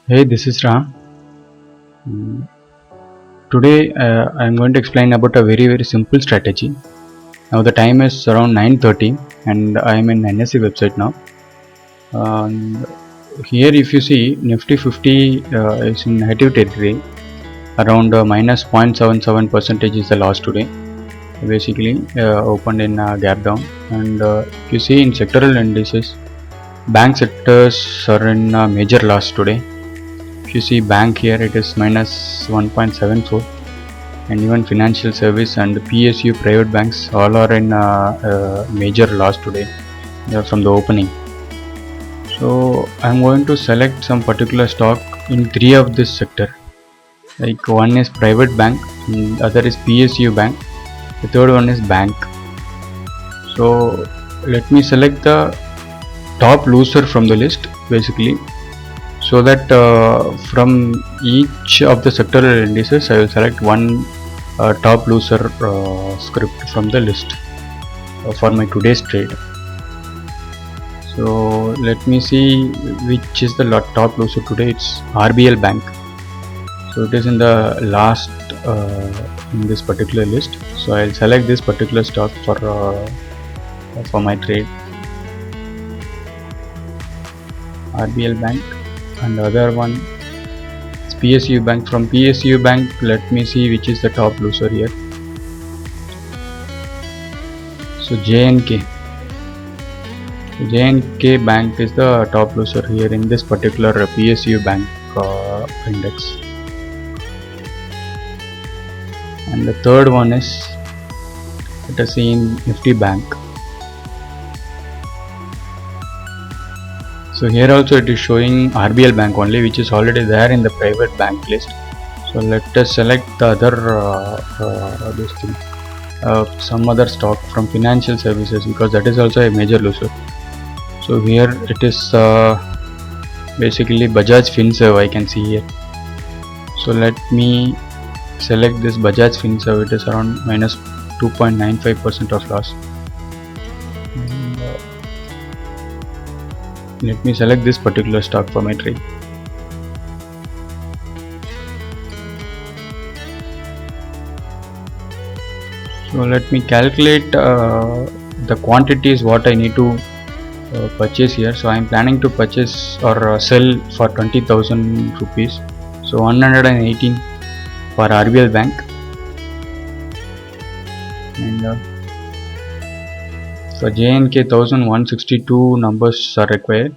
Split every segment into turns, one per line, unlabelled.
Hey, this is Ram. Mm, Today I am going to explain about a very simple strategy. Now the time is around 9:30 and I am in NSE website now. And here if you see Nifty 50 is in negative territory. Around minus 0.77 percentage is the loss today. Basically opened in gap down. And if you see in sectoral indices, bank sectors are in major loss today. If you see bank here, it is minus 1.74, and even financial service and PSU private banks all are in major loss today from the opening. So I'm going to select some particular stock in three of this sector. Like one is private bank, and other is PSU bank, the third one is bank. So let me select the top loser from the list basically, so that from each of the sectoral indices I will select one top loser script from the list for my today's trade. So let me see which is the top loser today. It's RBL Bank. So it is in the last in this particular list. So I'll select this particular stock for my trade. RBL Bank, and the other one is PSU Bank. From PSU Bank, let me see which is the top loser here. So JNK Bank is the top loser here in this particular PSU Bank index. And the third one is, let us see in Nifty Bank. So here also it is showing RBL Bank only, which is already there in the private bank list. So let us select the other some other stock from financial services, because that is also a major loser. So here it is basically Bajaj Finserv, I can see here. So let me select this Bajaj Finserv. It is around minus 2.95% of loss. And, let me select this particular stock for my trade. So let me calculate the quantities what I need to purchase here. So I am planning to purchase or sell for 20,000 rupees. So 118 for RBL Bank, and for JNK 1162 numbers are required.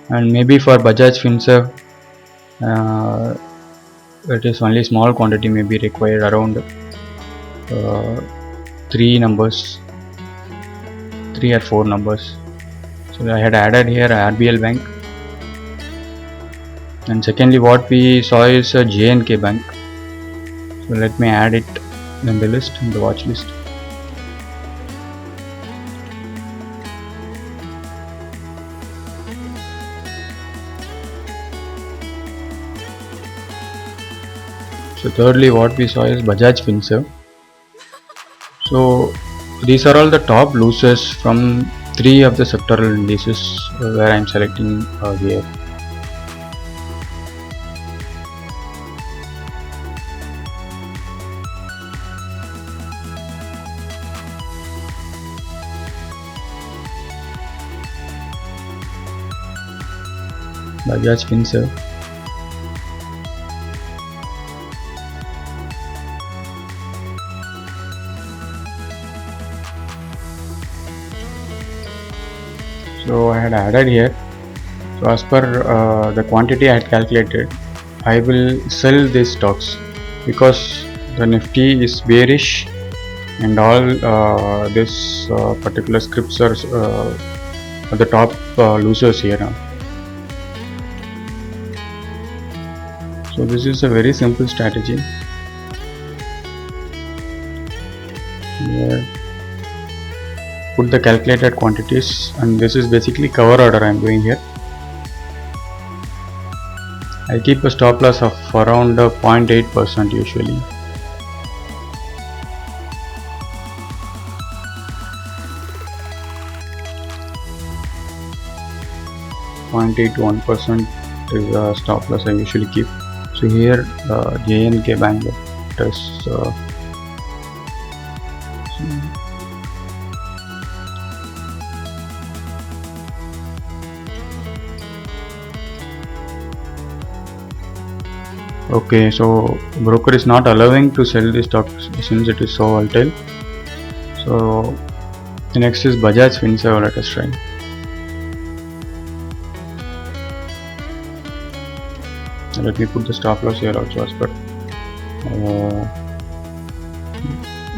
And maybe for Bajaj Finserv, it is only small quantity may be required, around 3 or 4 numbers. So I had added here RBL Bank, and secondly what we saw is a JNK Bank. So let me add it in the list, in the watch list. So thirdly what we saw is Bajaj Finserv. So these are all the top losers from 3 of the sectoral indices where I am selecting here. Bajaj Finserv, so I had added here. So as per the quantity I had calculated, I will sell these stocks because the Nifty is bearish and all this particular scripts are the top losers here now. So this is a very simple strategy. Here, put the calculated quantities, and this is basically cover order I am doing here. I keep a stop loss of around 0.8% usually. 0.81% is a stop loss I usually keep. So here JNK Bank, let us okay, so broker is not allowing to sell the stocks since it is so volatile. So the next is Bajaj Finserv. Let us try. Let me put the stop loss here also as per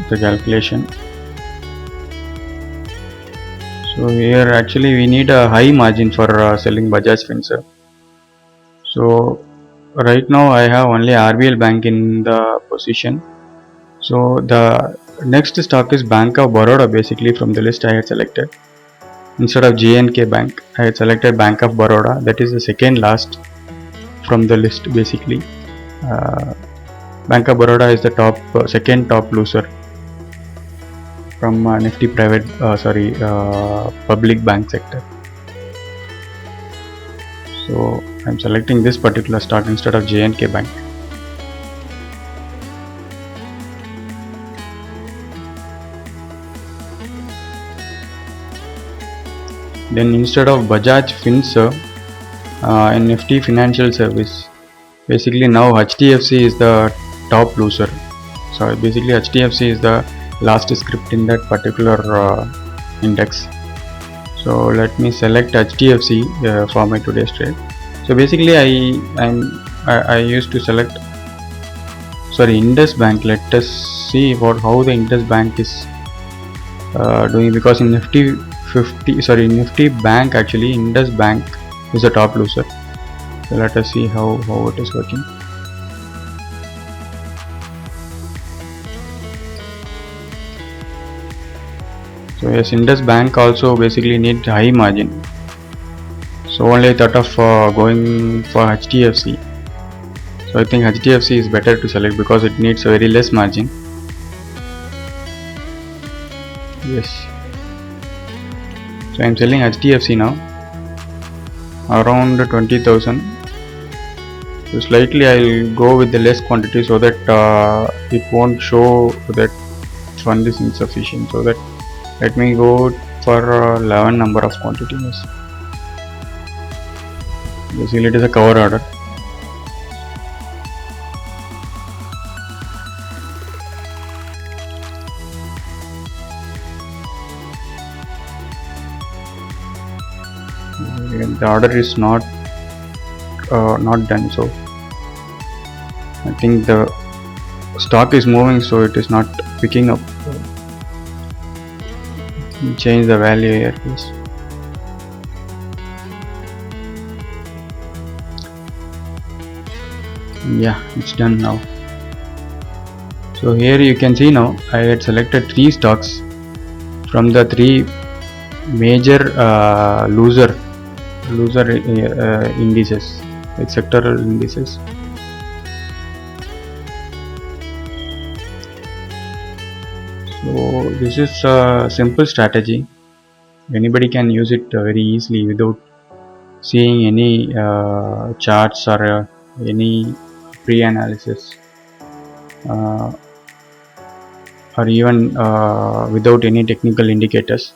the calculation. So here actually we need a high margin for selling Bajaj Finserv. So right now I have only RBL Bank in the position. So the next stock is Bank of Baroda. Basically from the list I had selected, instead of JNK Bank I had selected Bank of Baroda. That is the second last from the list. Basically Bank of Baroda is the top second top loser from Nifty private public bank sector. So I'm selecting this particular stock instead of JNK Bank. Then instead of Bajaj Finserv, in Nifty Financial Service, basically now HDFC is the top loser. So basically HDFC is the last script in that particular index. So let me select HDFC for my today's trade. So basically I used to select Indus Bank. Let us see how the Indus Bank is doing, because in Nifty Bank actually Indus Bank is the top loser. So let us see how it is working. So yes, Indus Bank also basically needs high margin. So only I thought of going for HDFC. So I think HDFC is better to select because it needs a very less margin. Yes. So I am selling HDFC now around 20,000. So slightly I will go with the less quantity so that it won't show that fund is insufficient. So that let me go for 11 number of quantities. Basically it is a cover order. The order is not done, so I think the stock is moving, so it is not picking up. Change the value here please. Yeah, it's done now. So here you can see now I had selected 3 stocks from the 3 major loser indices, like sectoral indices. So this is a simple strategy. Anybody can use it very easily without seeing any charts or any pre-analysis, or even without any technical indicators.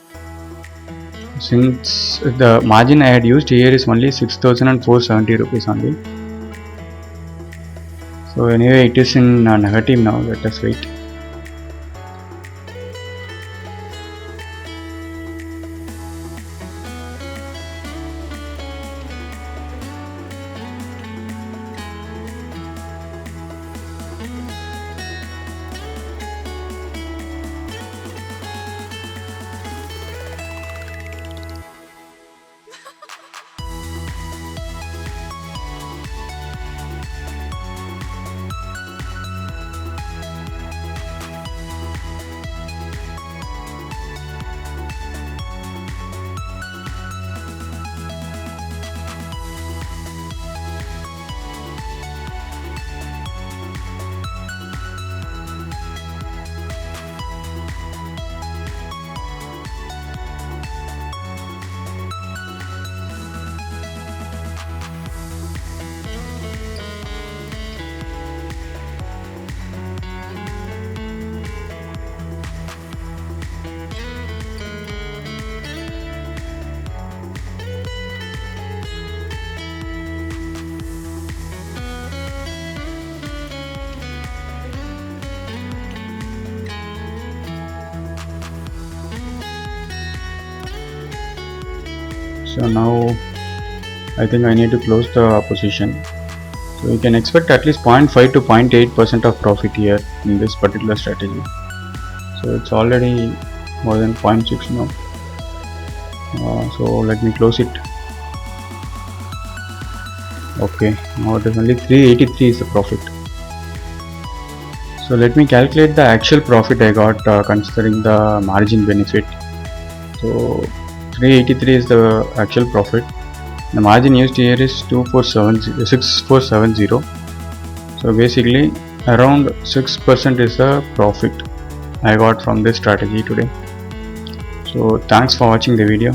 Since the margin I had used here is only 6,470 rupees only. So anyway, it is in negative now. Let us wait. So now I think I need to close the position. So you can expect at least 0.5 to 0.8% of profit here in this particular strategy. So it's already more than 0.6 now. So let me close it. Okay, now it is only 383 is the profit. So let me calculate the actual profit I got considering the margin benefit. So 383 is the actual profit. The margin used here is 6470. So basically around 6% is the profit I got from this strategy today. So thanks for watching the video.